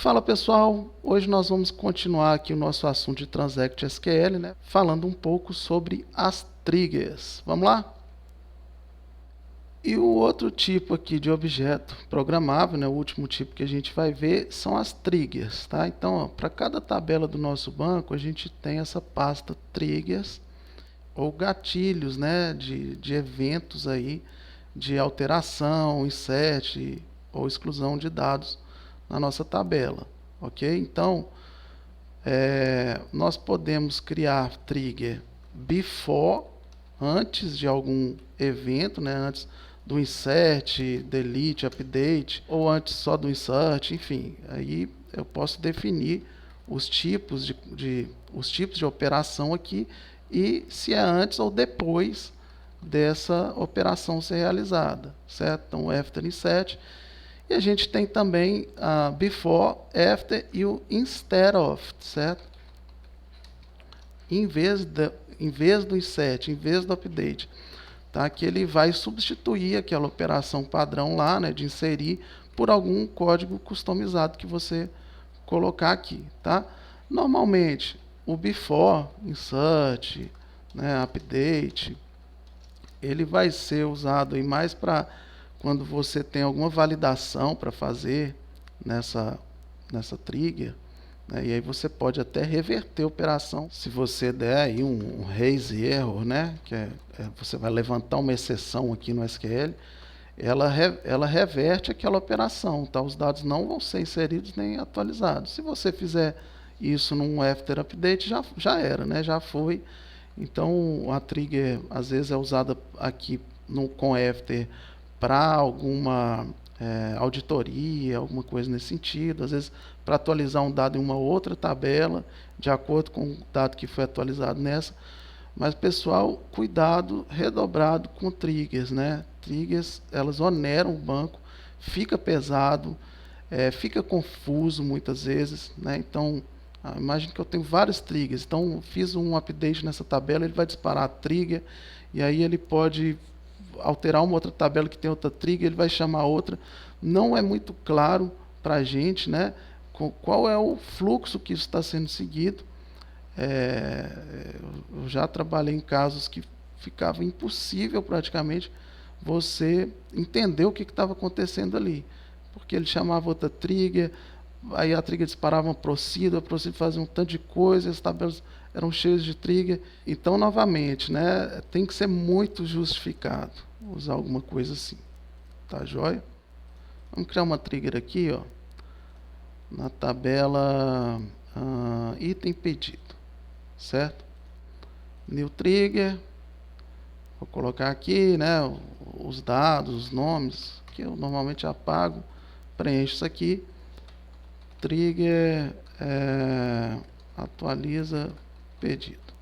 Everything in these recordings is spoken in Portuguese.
Fala pessoal, hoje nós vamos continuar aqui o nosso assunto de Transact SQL, né? Falando um pouco sobre as triggers. Vamos lá? E o outro tipo aqui de objeto programável, né? O último tipo que a gente vai ver são as triggers, tá? Então, para cada tabela do nosso banco, a gente tem essa pasta triggers ou gatilhos, né? De eventos aí de alteração, insert ou exclusão de dados na nossa tabela, ok? Então, nós podemos criar trigger before, antes de algum evento, né? Antes do insert, delete, update, ou antes só do insert, enfim. Aí eu posso definir os tipos de operação aqui e se é antes ou depois dessa operação ser realizada, certo? Então, after insert. E a gente tem também before, after e o instead of, certo? Em vez do insert, em vez do update, tá? Que ele vai substituir aquela operação padrão lá, né, de inserir, por algum código customizado que você colocar aqui, tá? Normalmente, o before, insert, né, update, ele vai ser usado aí mais para quando você tem alguma validação para fazer nessa trigger, né? E aí você pode até reverter a operação se você der aí um raise error, né? Você vai levantar uma exceção aqui no SQL, ela reverte aquela operação, tá? Os dados não vão ser inseridos nem atualizados. Se você fizer isso num after update, já era, né? Já foi. Então a trigger às vezes é usada aqui com after para alguma auditoria, alguma coisa nesse sentido, às vezes para atualizar um dado em uma outra tabela, de acordo com o dado que foi atualizado nessa. Mas, pessoal, cuidado redobrado com triggers, né? Triggers, elas oneram o banco, fica pesado, fica confuso muitas vezes, né? Então, imagine que eu tenho vários triggers, então fiz um update nessa tabela, ele vai disparar a trigger, e aí ele pode alterar uma outra tabela que tem outra trigger, ele vai chamar outra. Não é muito claro para a gente, né? Qual é o fluxo que isso está sendo seguido. Eu já trabalhei em casos que ficava impossível praticamente você entender o que estava acontecendo ali, porque ele chamava outra trigger, aí a trigger disparava uma procedure, a procedure fazia um tanto de coisa, as tabelas eram cheias de trigger. Então, novamente, né, tem que ser muito justificado usar alguma coisa assim, tá joia? Vamos criar uma trigger aqui, ó, na tabela item pedido, certo? New trigger, vou colocar aqui, né, os dados, os nomes, que eu normalmente apago, preencho isso aqui, trigger atualiza pedido,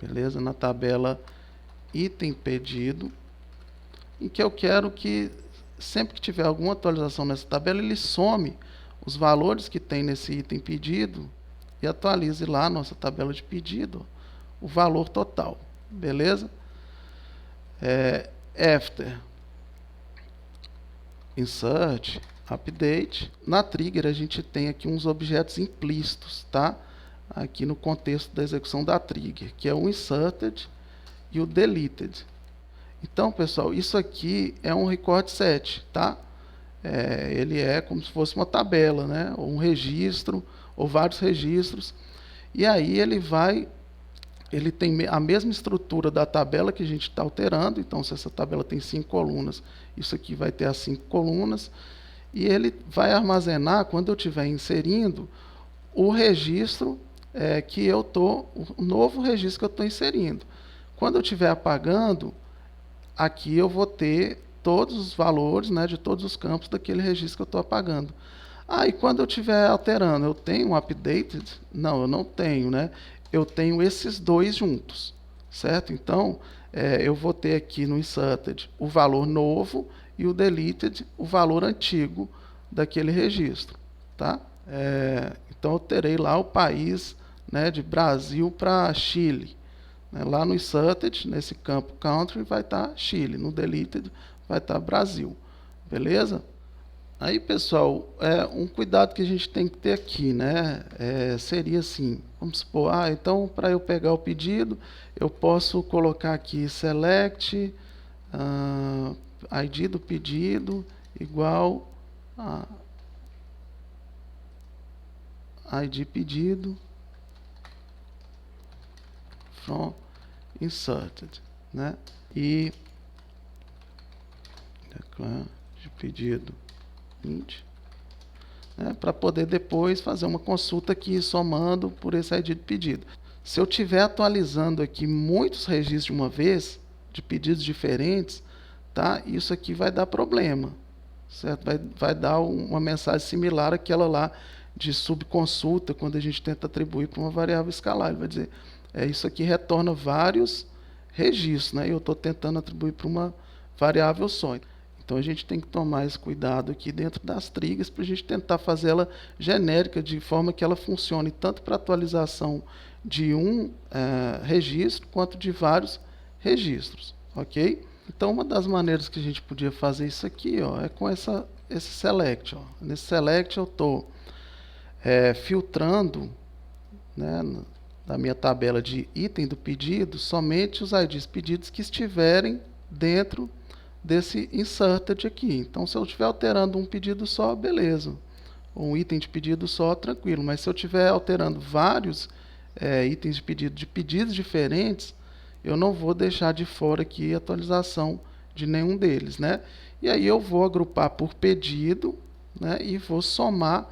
beleza? Na tabela item pedido, em que eu quero que sempre que tiver alguma atualização nessa tabela, ele some os valores que tem nesse item pedido e atualize lá a nossa tabela de pedido o valor total, beleza? After insert update, na trigger a gente tem aqui uns objetos implícitos, tá? Aqui no contexto da execução da trigger, que é o inserted e o deleted. Então, pessoal, isso aqui é um record set, tá? Ele é como se fosse uma tabela, né? Ou um registro, ou vários registros. E aí ele tem a mesma estrutura da tabela que a gente está alterando. Então, se essa tabela tem 5 colunas, isso aqui vai ter as 5 colunas. E ele vai armazenar, quando eu estiver inserindo, o registro que eu estou, o novo registro que eu estou inserindo. Quando eu estiver apagando, aqui eu vou ter todos os valores, né, de todos os campos daquele registro que eu estou apagando. E quando eu estiver alterando, eu tenho um updated? Não, eu não tenho, né? Eu tenho esses dois juntos, certo? Então, eu vou ter aqui no inserted o valor novo e o deleted o valor antigo daquele registro, tá? Então, eu terei lá o país, né, de Brasil para Chile. Lá no inserted, nesse campo country, vai estar Chile. No deleted, vai estar Brasil. Beleza? Aí, pessoal, um cuidado que a gente tem que ter aqui, né? Seria assim, vamos supor, então para eu pegar o pedido, eu posso colocar aqui select ID do pedido igual a ID pedido from inserted, né? E declare de pedido int, né, para poder depois fazer uma consulta aqui somando por esse ID de pedido. Se eu estiver atualizando aqui muitos registros de uma vez, de pedidos diferentes, tá? Isso aqui vai dar problema, certo? Vai dar uma mensagem similar àquela lá de subconsulta, quando a gente tenta atribuir para uma variável escalar. Ele vai dizer, isso aqui retorna vários registros, né? E eu estou tentando atribuir para uma variável só. Então a gente tem que tomar esse cuidado aqui dentro das triggers para a gente tentar fazer ela genérica, de forma que ela funcione tanto para atualização de um registro quanto de vários registros, ok? Então uma das maneiras que a gente podia fazer isso aqui, ó, é com esse select. Ó. Nesse select eu estou filtrando, né, na minha tabela de item do pedido somente os IDs pedidos que estiverem dentro desse inserted aqui. Então, se eu estiver alterando um pedido só, beleza. Um item de pedido só, tranquilo. Mas se eu estiver alterando vários itens de pedidos diferentes, eu não vou deixar de fora aqui a atualização de nenhum deles, né? E aí eu vou agrupar por pedido, né? E vou somar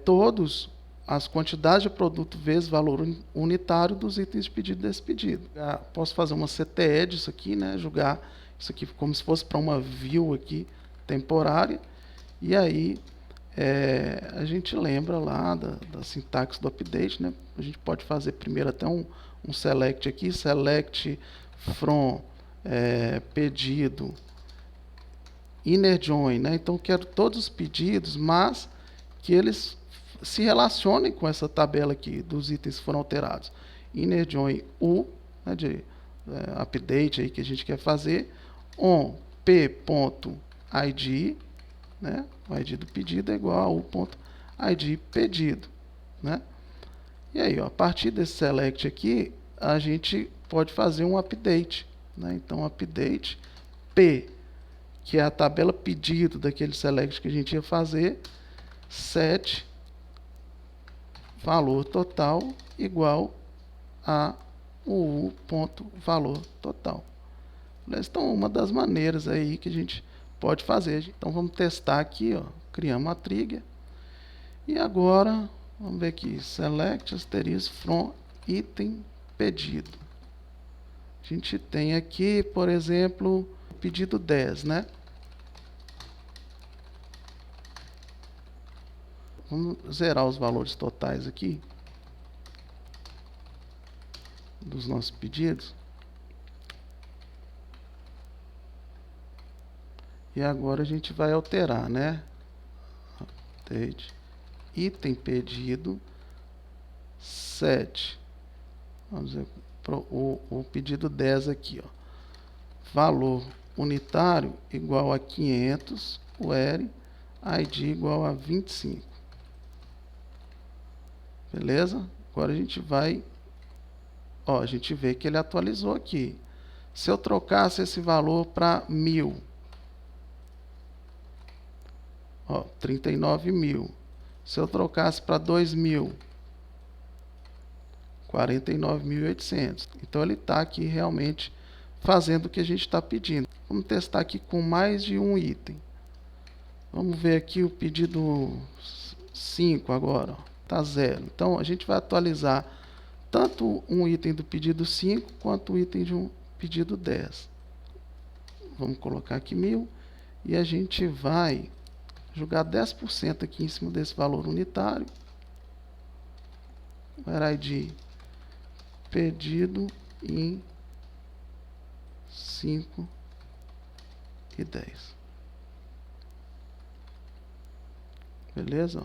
todos as quantidades de produto vezes valor unitário dos itens de pedido desse pedido. Posso fazer uma CTE disso aqui, né? Jogar isso aqui como se fosse para uma view aqui temporária. E aí a gente lembra lá da sintaxe do update, né? A gente pode fazer primeiro até um select aqui, select from pedido inner join, né? Então eu quero todos os pedidos, mas que eles se relacionem com essa tabela aqui dos itens que foram alterados. Inner join u, né, de update aí que a gente quer fazer, on p.id, né, o id do pedido é igual a u.id pedido, né? E aí, ó, a partir desse select aqui, a gente pode fazer um update, né? Então, update p, que é a tabela pedido daquele select que a gente ia fazer, set valor total igual a o u.valor total. Então, uma das maneiras aí que a gente pode fazer. Então, vamos testar aqui, ó. Criamos a trigger. E agora, vamos ver aqui, select asterisco from item pedido. A gente tem aqui, por exemplo, o pedido 10, né? Vamos zerar os valores totais aqui dos nossos pedidos. E agora a gente vai alterar, né? Update item pedido set. Vamos ver o pedido 10 aqui, ó. Valor unitário igual a 500, where ID igual a 25. Beleza? Agora a gente vai, ó, a gente vê que ele atualizou aqui. Se eu trocasse esse valor para 1000, ó, 39.000. Se eu trocasse para 2.000, 49.800. Então ele está aqui realmente fazendo o que a gente está pedindo. Vamos testar aqui com mais de um item. Vamos ver aqui o pedido 5 agora. Está 0. Então a gente vai atualizar tanto um item do pedido 5 quanto o item de um pedido 10. Vamos colocar aqui 1000 e a gente vai jogar 10% aqui em cima desse valor unitário. Where ID pedido em 5 e 10. Beleza?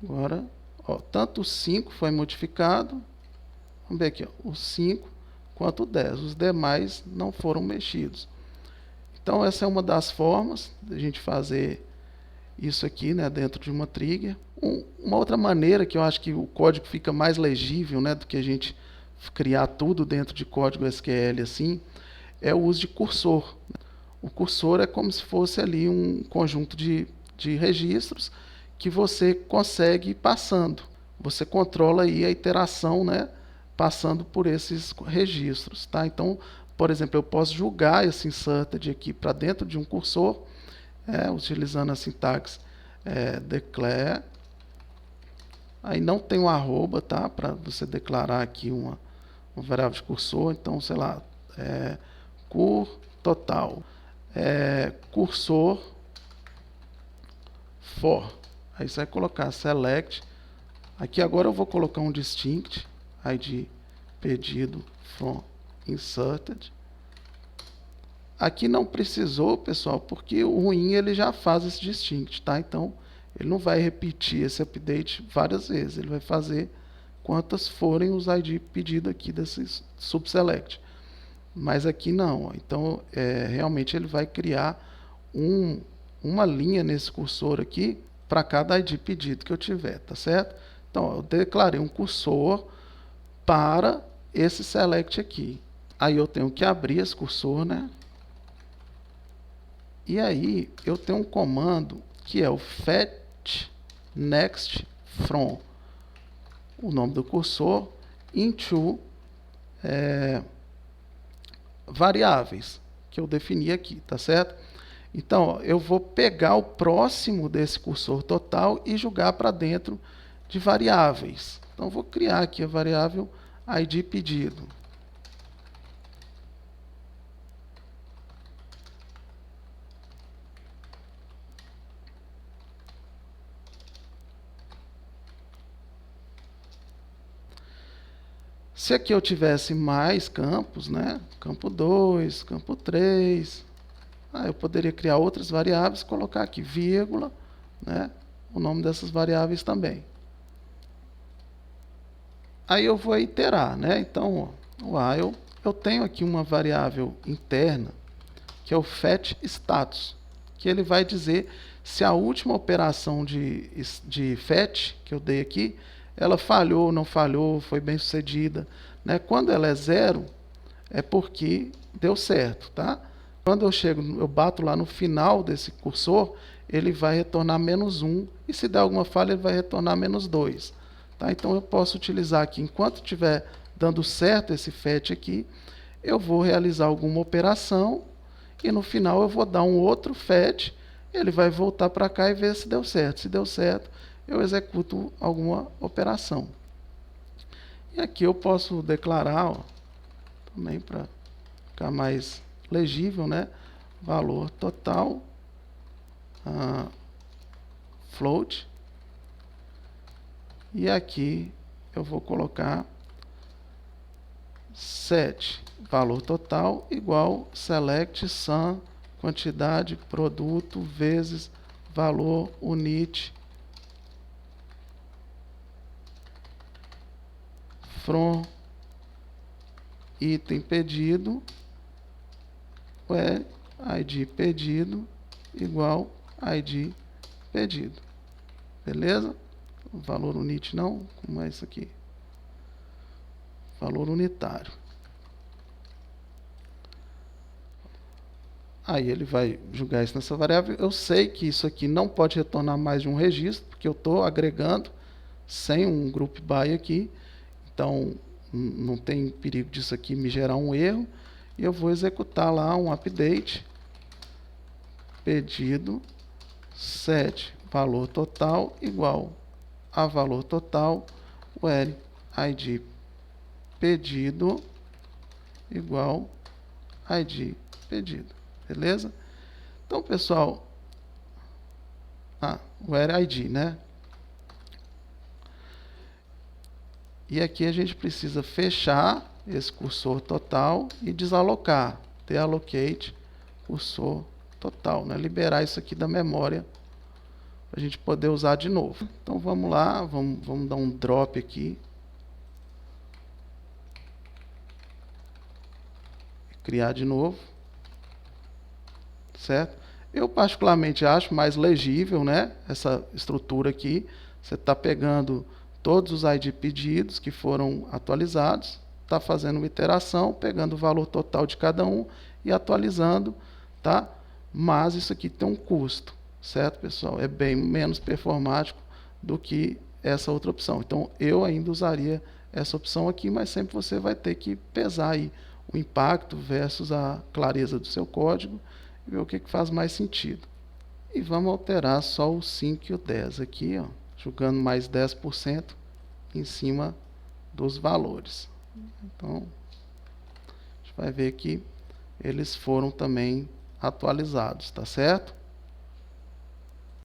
Agora, ó, tanto o 5 foi modificado. Vamos ver aqui, ó, o 5 quanto o 10. Os demais não foram mexidos. Então essa é uma das formas de a gente fazer isso aqui, né, dentro de uma trigger. Uma outra maneira que eu acho que o código fica mais legível, né, do que a gente criar tudo dentro de código SQL assim, é o uso de cursor. O cursor é como se fosse ali um conjunto de registros que você consegue ir passando. Você controla aí a iteração, né, passando por esses registros, tá? Então, por exemplo, eu posso jogar esse inserted aqui para dentro de um cursor, utilizando a sintaxe declare. Aí não tem um arroba, tá? Para você declarar aqui uma variável de cursor. Então, sei lá, cur total, cursor for. Aí você vai colocar select. Aqui agora eu vou colocar um distinct, id pedido from inserted. Aqui não precisou, pessoal, porque o ruim ele já faz esse distinct, tá? Então, ele não vai repetir esse update várias vezes. Ele vai fazer quantas forem os ID pedido aqui desse subselect. Mas aqui não. Então, realmente ele vai criar uma linha nesse cursor aqui para cada ID pedido que eu tiver, tá certo? Então, eu declarei um cursor para esse select aqui. Aí eu tenho que abrir esse cursor, né? E aí eu tenho um comando que é o fetch next from o nome do cursor into variáveis que eu defini aqui, tá certo? Então, eu vou pegar o próximo desse cursor total e jogar para dentro de variáveis. Então, eu vou criar aqui a variável id pedido. Se aqui eu tivesse mais campos, né? Campo 2, campo 3, eu poderia criar outras variáveis, colocar aqui vírgula, né? O nome dessas variáveis também. Aí eu vou iterar, né? Então, while, eu tenho aqui uma variável interna, que é o fetch status, que ele vai dizer se a última operação de fetch que eu dei aqui, ela falhou, não falhou, foi bem sucedida, né? Quando ela é 0, é porque deu certo, tá? Quando eu bato lá no final desse cursor, ele vai retornar -1, e se der alguma falha, ele vai retornar -2. Tá? Então eu posso utilizar aqui, enquanto estiver dando certo esse fetch aqui, eu vou realizar alguma operação, e no final eu vou dar um outro fetch, ele vai voltar para cá e ver se deu certo. Se deu certo, eu executo alguma operação. E aqui eu posso declarar, ó, também para ficar mais legível, né? Valor total, float, e aqui eu vou colocar set valor total igual select sum quantidade produto vezes valor unit from item pedido id pedido igual id pedido. Beleza? Valor unit não, como é isso aqui? Valor unitário. Aí ele vai jogar isso nessa variável. Eu sei que isso aqui não pode retornar mais de um registro, porque eu estou agregando sem um group by aqui. Então, não tem perigo disso aqui me gerar um erro. E eu vou executar lá um update pedido set valor total igual a valor total where id pedido igual id pedido. Beleza? Então, pessoal, where id, né? E aqui a gente precisa fechar esse cursor total e desalocar, deallocate cursor total, né? Liberar isso aqui da memória para a gente poder usar de novo. Então vamos lá, vamos dar um drop aqui. Criar de novo. certo? Eu particularmente acho mais legível, né, essa estrutura aqui. Você está pegando todos os ID pedidos que foram atualizados, está fazendo uma iteração, pegando o valor total de cada um e atualizando, tá? Mas isso aqui tem um custo, certo, pessoal? É bem menos performático do que essa outra opção. Então, eu ainda usaria essa opção aqui, mas sempre você vai ter que pesar aí o impacto versus a clareza do seu código e ver o que faz mais sentido. E vamos alterar só o 5 e o 10 aqui, ó, jogando mais 10% em cima dos valores. Então, a gente vai ver que eles foram também atualizados, tá certo?